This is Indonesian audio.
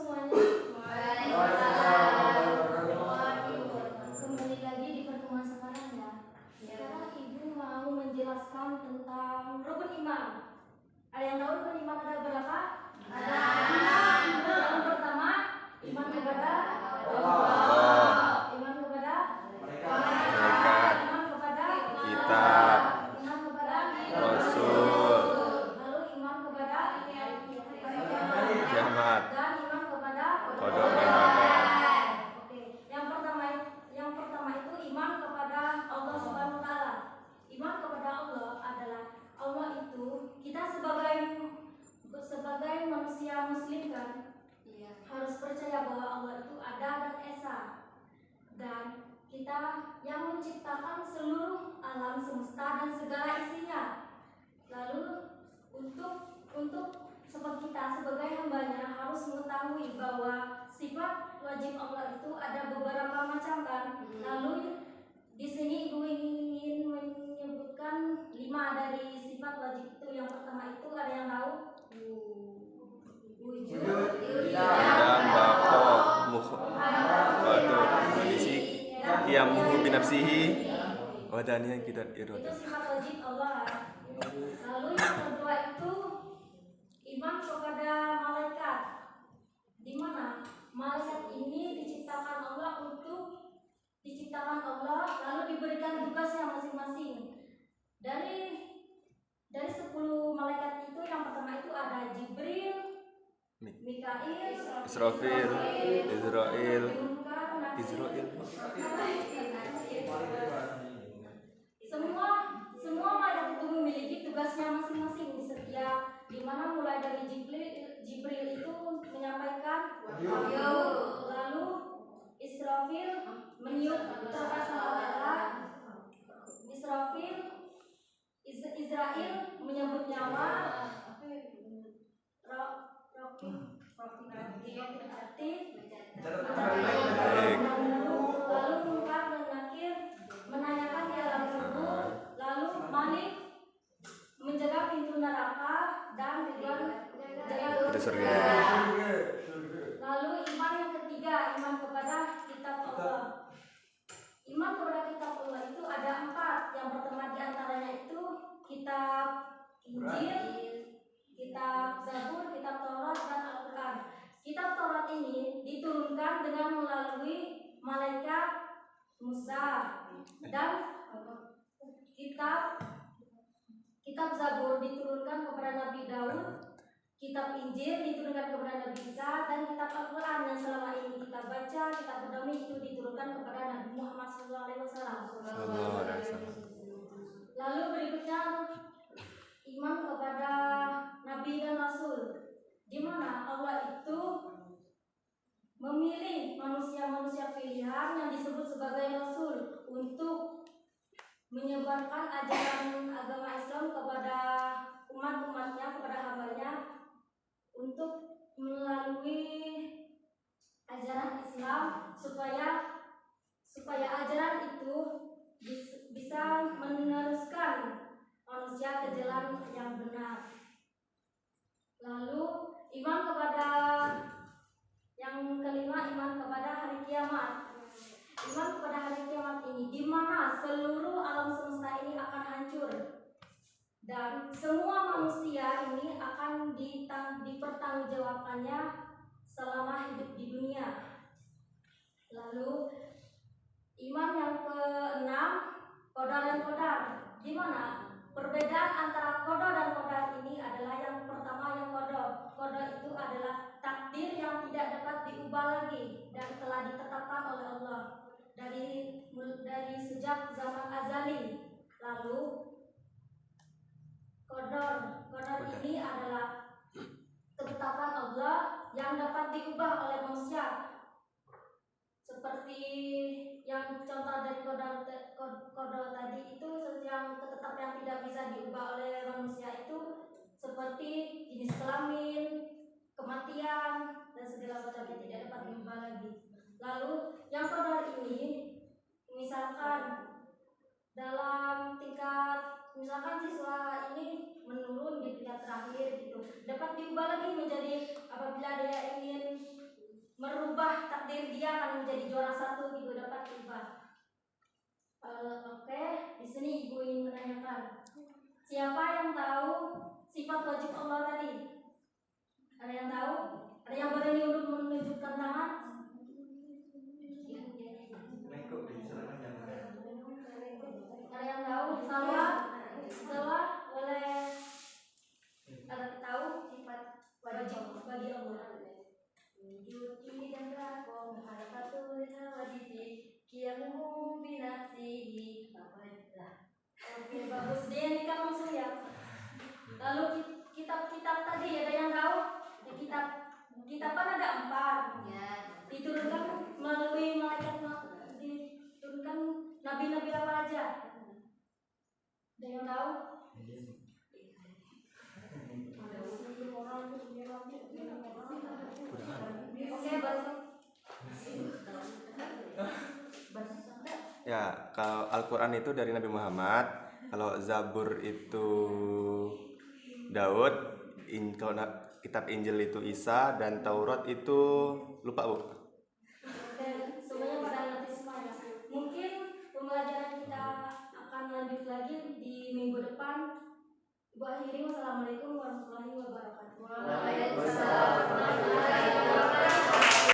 semuanya. Kembali lagi di pertemuan sekarang ya. Sekarang Ibu mau menjelaskan tentang rukun iman. Ada yang tahu rukun iman ada berapa? Ada. Yang pertama, iman kepada Allah. Iman kepada malaikat, iman kepada kitab, iman kepada rasul, lalu iman kepada kiamat, dan iman kepada qada dan qadar. Oke, yang pertama itu iman kepada Allah Subhanahu wa taala. Iman kepada Allah adalah Allah itu kita sebagai manusia muslim kan, harus percaya bahwa Allah itu ada dan esa. Dan kita yang menciptakan seluruh alam semesta dan segala isinya. Lalu untuk sebab kita sebagai hambanya harus mengetahui bahwa sifat wajib Allah itu ada beberapa macam kan. Lalu di sini Ibu ingin menyebutkan 5 dari sifat wajib itu. Yang pertama itu ada yang tahu? Wujud, Adam bako mukhafatu kondisi qiyamuhu binafsihi wa daniyan kidat itu irada. sifat wajib Allah. Lalu yang kedua itu iman kepada malaikat. Di mana malaikat ini diciptakan Allah lalu diberikan tugasnya masing-masing. Dari 10 malaikat itu yang pertama itu ada Jibril, Mikail, Israfil, Israel, Munkar, Israel. Semua malaikat itu memiliki tugasnya masing-masing di setiap, di mana mulai dari Jibril itu menyampaikan wahyu, lalu Israfil meniup ucapan sangkakala, Israel menyebut nyawa, lalu Munkar dan Nakir menanyakan di alam kubur, lalu Malik menjaga pintu neraka dan Ridwan menjaga surga. Lalu iman yang ketiga, iman kepada kitab Allah. Iman kepada kitab Allah itu ada 4. Yang pertama diantaranya itu kitab Injil, kitab Zabur, kitab Taurat dan Al-Quran. Kitab Taurat ini diturunkan dengan melalui malaikat Musa, dan kitab Zabur diturunkan kepada Nabi Daud, kitab Injil diturunkan kepada Nabi Isa, dan kitab Al-Quran yang selama ini kita baca, kita peduli itu diturunkan kepada Nabi Muhammad SAW. Lalu berikutnya iman kepada Nabi dan Rasul, di mana Allah itu memilih manusia-manusia pilihan yang disebut sebagai Rasul untuk menyebarkan ajaran agama Islam kepada umat-umatnya, kepada hambanya, untuk melalui ajaran Islam supaya ajaran itu bisa meneruskan manusia ke jalan yang benar. Lalu iman kepada yang kelima, iman kepada hari kiamat. Iman kepada hari kiamat ini di mana seluruh alam semesta ini akan hancur dan semua manusia ini akan dipertanggungjawabkannya selama hidup di dunia. Lalu iman yang keenam, qada dan qadar, di mana perbedaan antara qada dan qadar ini adalah yang pertama yang qada. Qada itu adalah takdir yang tidak dapat diubah lagi dan telah ditetapkan oleh Allah dari sejak zaman azali. Lalu qadar ini adalah ketetapan Allah yang dapat diubah oleh manusia. Seperti yang contoh dari qadar tadi itu, yang ketetapan yang tidak bisa diubah oleh manusia itu seperti jenis kelamin, kematian, dan segala macam yang tidak dapat diubah lagi. Lalu yang qadar ini misalkan dalam tingkat, misalkan siswa ini menurun di tingkat terakhir gitu, dapat diubah lagi menjadi apabila dia ingin merubah takdir dia akan menjadi juara 1 gitu, dapat hibah. Oke, di sini ibu ingin menanyakan, siapa yang tahu sifat wajib Allah tadi? Ada yang tahu? Ada yang berani untuk menunjukkan tangan? Ada yang tahu? Salwa boleh tahu sifat wajib bagi Allah. Yuki dan rakom harapatul wajib kiamu binafsihi. Oke, bagus. Dia ini kan langsung ya. Lalu kitab-kitab tadi ada yang tahu? Di kitab kan ada 4. Ya. Diturunkan melalui malaikat, diturunkan nabi-nabi apa aja? Ada yang tahu? Oke, Ya, kalau Al-Quran itu dari Nabi Muhammad, kalau Zabur itu Daud, kalau kitab Injil itu Isa, dan Taurat itu lupa Bu. Semuanya pada nanti semuanya. Mungkin pembelajaran kita akan lanjut lagi di minggu depan. Ibu akhiri, wassalamualaikum warahmatullahi wabarakatuh. Waalaikumsalam warahmatullahi wabarakatuh.